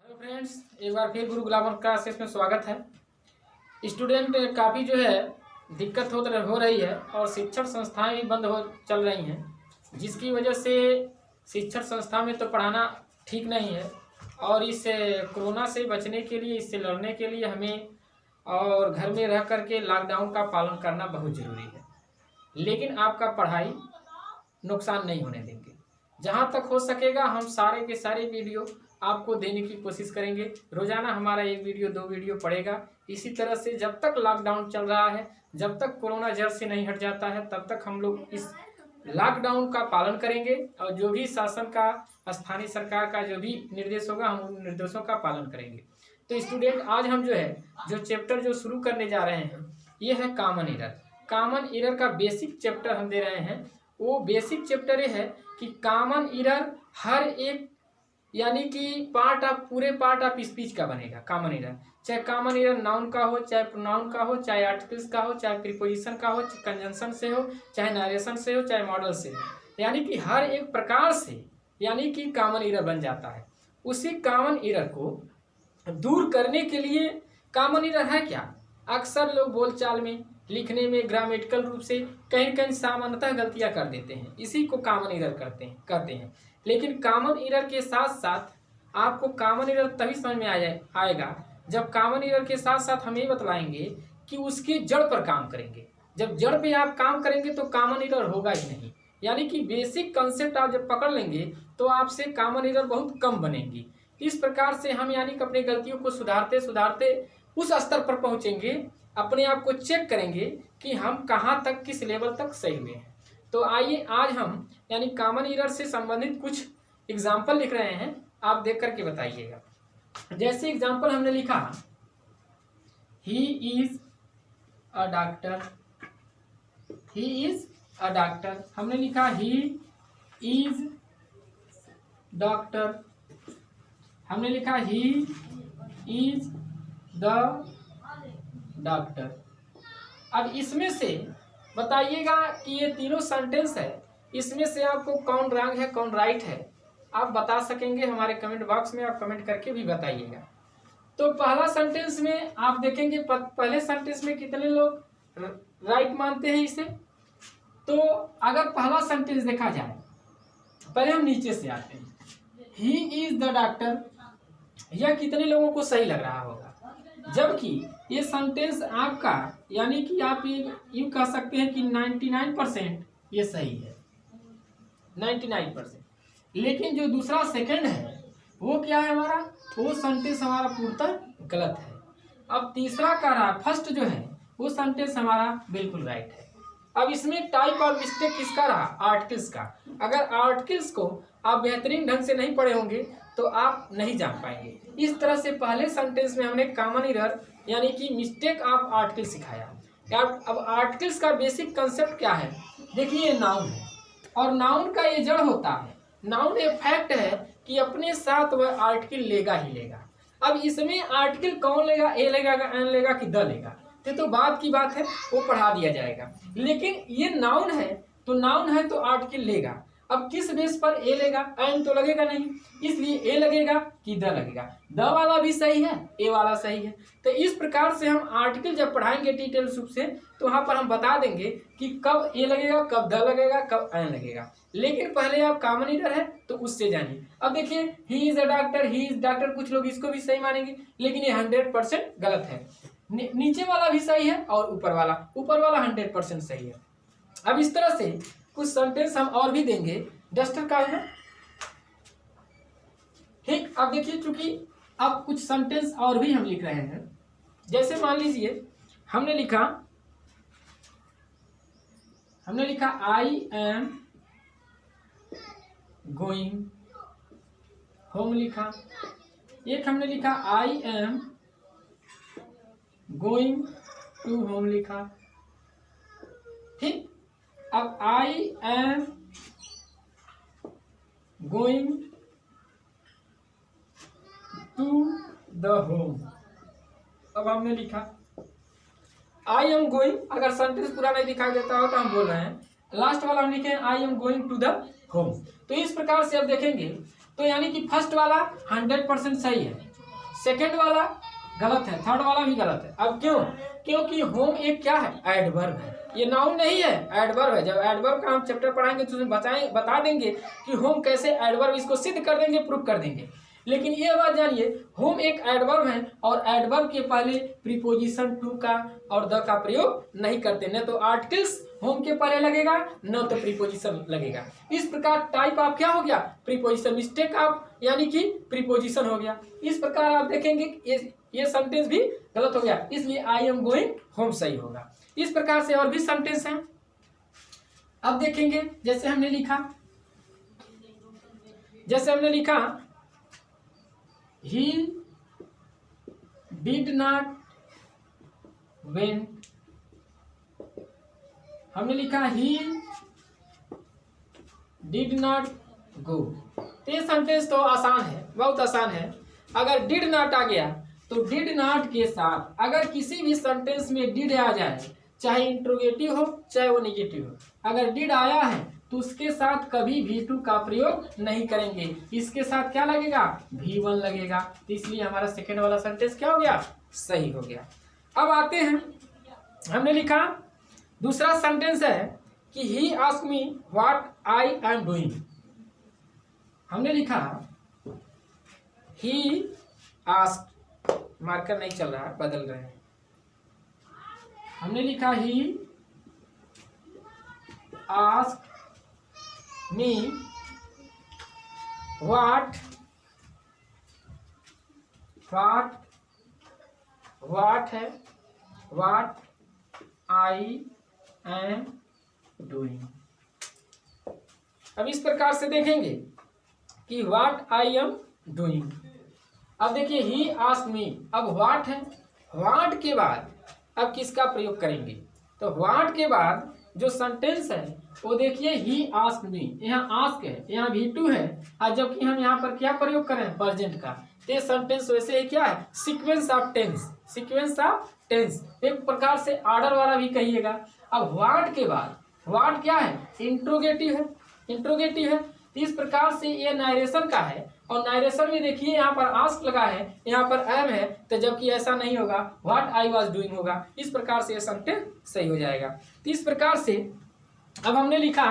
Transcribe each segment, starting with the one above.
Hello friends, एक बार फिर गुरु grammar classes में स्वागत है। स्टूडेंट काफ़ी जो है दिक्कत हो रही है और शिक्षण संस्थाएं भी बंद हो चल रही हैं, जिसकी वजह से शिक्षण संस्था में तो पढ़ाना ठीक नहीं है। और इस कोरोना से बचने के लिए, इससे लड़ने के लिए हमें और घर में रह करके लॉकडाउन का पालन करना बहुत ज़रूरी है। लेकिन आपका पढ़ाई नुकसान नहीं होने देंगे। जहाँ तक हो सकेगा हम सारे के सारे वीडियो आपको देने की कोशिश करेंगे। रोज़ाना हमारा एक वीडियो 2 वीडियो पड़ेगा। इसी तरह से जब तक लॉकडाउन चल रहा है, जब तक कोरोना जड़ से नहीं हट जाता है, तब तक हम लोग इस लॉकडाउन का पालन करेंगे और जो भी शासन का, स्थानीय सरकार का जो भी निर्देश होगा, हम उन निर्देशों का पालन करेंगे। तो स्टूडेंट, आज हम जो चैप्टर जो शुरू करने जा रहे हैं, ये है कॉमन एरर। कॉमन एरर का बेसिक चैप्टर हम दे रहे हैं। वो बेसिक चैप्टर ये है कि कॉमन एरर हर एक, यानी कि पूरे पार्ट ऑफ स्पीच का बनेगा कॉमन एरर। चाहे कॉमन एरर नाउन का हो, चाहे प्रोनाउन का हो, चाहे आर्टिकल्स का हो, चाहे प्रीपोजिशन का हो, चाहे कंजंक्शन से हो, चाहे नरेशन से हो, चाहे मॉडल से हो, यानी कि हर एक प्रकार से यानी कि कॉमन एरर बन जाता है। उसी कॉमन एरर को दूर करने के लिए, कॉमन एरर है क्या? अक्सर लोग बोलचाल में, लिखने में, ग्रामेटिकल रूप से कहीं कहीं सामान्यतः गलतियां कर देते हैं, इसी को कॉमन एरर करते हैं। लेकिन कॉमन एरर के साथ साथ आपको कॉमन एरर तभी समझ में आएगा जब कॉमन एरर के साथ साथ हम ये बतलाएंगे कि उसकी जड़ पर काम करेंगे। जब जड़ पे आप काम करेंगे तो कॉमन एरर होगा ही नहीं। यानी कि बेसिक कंसेप्ट आप जब पकड़ लेंगे तो आपसे कॉमन एरर बहुत कम बनेंगी। इस प्रकार से हम यानी कि अपनी गलतियों को सुधारते सुधारते उस स्तर पर पहुंचेंगे, अपने आप को चेक करेंगे कि हम कहाँ तक, किस लेवल तक सही हुए हैं। तो आइए आज हम यानी कॉमन एरर से संबंधित कुछ एग्जाम्पल लिख रहे हैं, आप देख करके बताइएगा। जैसे एग्जाम्पल हमने लिखा, he is a doctor. He is a doctor. हमने लिखा ही इज डॉक्टर। हमने लिखा ही इज द डॉक्टर। अब इसमें से बताइएगा कि ये तीनों सेंटेंस है, इसमें से आपको कौन रॉन्ग है, कौन राइट है, आप बता सकेंगे। हमारे कमेंट बॉक्स में आप कमेंट करके भी बताइएगा। तो पहला सेंटेंस में आप देखेंगे, पहले सेंटेंस में कितने लोग राइट मानते हैं इसे। तो अगर पहला सेंटेंस देखा जाए, पहले हम नीचे से आते हैं, ही इज द डॉक्टर, यह कितने लोगों को सही लग रहा होगा? जबकि ये सेंटेंस आपका, यानी कि आप ये यूँ कह सकते हैं कि 99% ये सही है, 99%। लेकिन जो दूसरा सेकंड है वो क्या है हमारा, वो सेंटेंस हमारा पूर्णतः गलत है। अब तीसरा का रहा, फर्स्ट जो है वो सेंटेंस हमारा बिल्कुल राइट है। अब इसमें टाइप और मिस्टेक किसका रहा? आर्टिकल्स का। अगर आर्टिकल्स को आप बेहतरीन ढंग से नहीं पढ़े होंगे तो आप नहीं जान पाएंगे। इस तरह से पहले सेंटेंस में हमने कॉमन एरर यानी कि मिस्टेक ऑफ आर्टिकल सिखाया। अब आर्टिकल्स का बेसिक कंसेप्ट क्या है? देखिए, ये नाउन है और नाउन का ये जड़ होता है। नाउन एक फैक्ट है कि अपने साथ वह आर्टिकल लेगा ही लेगा। अब इसमें आर्टिकल कौन लेगा? ए लेगा, एन लेगा कि द लेगा? तो बात की बात है, वो पढ़ा दिया जाएगा। लेकिन ये नाउन है तो नाउन है तो आर्टिकल लेगा। अब किस बेस पर ए लेगा? एन तो लगेगा नहीं, इसलिए ए लगेगा कि द लगेगा। द वाला भी सही है, ए वाला सही है। तो इस प्रकार से हम आर्टिकल जब पढ़ाएंगे डिटेल रूप से, तो वहां पर हम बता देंगे कि कब ए लगेगा, कब द लगेगा, कब एन लगेगा। लेकिन पहले आप कॉमन एरर है तो उससे जानिए। अब देखिए, he is a doctor, he is doctor, कुछ लोग इसको भी सही मानेंगे, लेकिन ये 100% गलत है। नीचे वाला भी सही है और ऊपर वाला 100% सही है। अब इस तरह से कुछ सेंटेंस हम और भी देंगे। डस्टर का है ठीक। अब देखिए, चूंकि अब कुछ सेंटेंस और भी हम लिख रहे हैं। जैसे मान लीजिए हमने लिखा आई एम गोइंग होम लिखा। एक हमने लिखा I am going to home लिखा। ठीक। अब I am going to the home. अब हमने लिखा आई एम गोइंग। अगर सेंटेंस पूरा नहीं दिखाई देता हो तो हम बोल रहे हैं, लास्ट वाला हम लिखे I am going to the home. तो इस प्रकार से अब देखेंगे तो यानी कि फर्स्ट वाला 100% सही है, सेकंड वाला गलत है, थर्ड वाला भी गलत है। अब क्यों? क्योंकि होम एक क्या है? एडवर्ब है, ये नाउन नहीं है, एडवर्ब है। जब एडवर्ब का हम चैप्टर पढ़ाएंगे तो उसमें बता देंगे कि होम कैसे एडवर्ब, इसको सिद्ध कर देंगे, प्रूफ कर देंगे। लेकिन ये बात जानिए, होम एक एडवर्ब है और एडवर्ब के पहले प्रीपोजिशन टू का और द का प्रयोग नहीं करते, न तो आर्टिकल्स होम के पहले लगेगा न तो प्रीपोजिशन लगेगा। इस प्रकार टाइप ऑफ क्या हो गया? प्रीपोजिशन। मिस्टेक ऑफ यानी कि प्रीपोजिशन हो गया। इस प्रकार आप देखेंगे ये सेंटेंस भी गलत हो गया, इसलिए आई एम गोइंग होम सही होगा। इस प्रकार से और भी सेंटेंस हैं। अब देखेंगे, जैसे हमने लिखा he did not went, हमने लिखा he did not go। तो ये सेंटेंस तो आसान है, बहुत आसान है। अगर did not आ गया तो did not के साथ अगर किसी भी सेंटेंस में did आ जाए, चाहे इंट्रोगेटिव हो चाहे वो नेगेटिव हो, अगर did आया है तो उसके साथ कभी V2 का प्रयोग नहीं करेंगे, इसके साथ क्या लगेगा? V1 लगेगा। तो इसलिए हमारा सेकेंड वाला सेंटेंस क्या हो गया? सही हो गया। अब आते हैं, हमने लिखा दूसरा सेंटेंस है कि he ask me what I am doing. हमने लिखा ही आस्क, मार्कर नहीं चल रहा है, बदल रहे हैं। हमने लिखा ही आस्क मी व्हाट है व्हाट आई एम डूइंग। अब इस प्रकार से देखेंगे कि व्हाट आई एम डूइंग। अब देखिए ही आस्क मी, अब व्हाट है, व्हाट के बाद अब किसका प्रयोग करेंगे? तो व्हाट के बाद जो सेंटेंस है वो देखिए ही आस्क मी, यहाँ आस्क है, यहाँ V2 है, और जबकि हम यहाँ पर क्या प्रयोग करें? प्रेजेंट का। ये सेंटेंस वैसे ही क्या है? सीक्वेंस ऑफ टेंस, एक प्रकार से ऑर्डर वाला भी कहिएगा। अब व्हाट के बाद व्हाट क्या है? इंट्रोगेटिव है। तो इस प्रकार से ये नारेशन का है, और नारेशन में देखिए यहाँ पर आस्क लगा है, यहाँ पर एम है, तो जबकि ऐसा नहीं होगा, व्हाट आई वाज डूइंग होगा। इस प्रकार से ये सेंटेंस सही हो जाएगा। तो इस प्रकार से अब हमने लिखा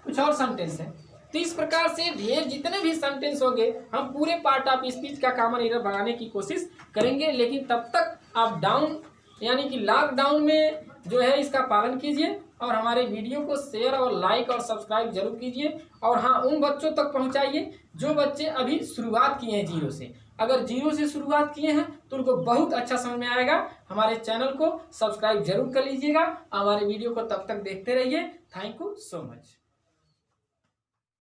कुछ और सेंटेंस है। तो इस प्रकार से ढेर जितने भी सेंटेंस होंगे हम पूरे पार्ट ऑफ स्पीच का कॉमन एरर बनाने की कोशिश करेंगे, लेकिन तब तक आप डाउन यानी कि लॉकडाउन में जो है इसका पालन कीजिए, और हमारे वीडियो को शेयर और लाइक और सब्सक्राइब जरूर कीजिए। और हाँ, उन बच्चों तक पहुंचाइए जो बच्चे अभी शुरुआत किए हैं जीरो से। अगर जीरो से शुरुआत किए हैं तो उनको बहुत अच्छा समझ में आएगा। हमारे चैनल को सब्सक्राइब जरूर कर लीजिएगा। हमारे वीडियो को तब तक देखते रहिए। Thank you so much.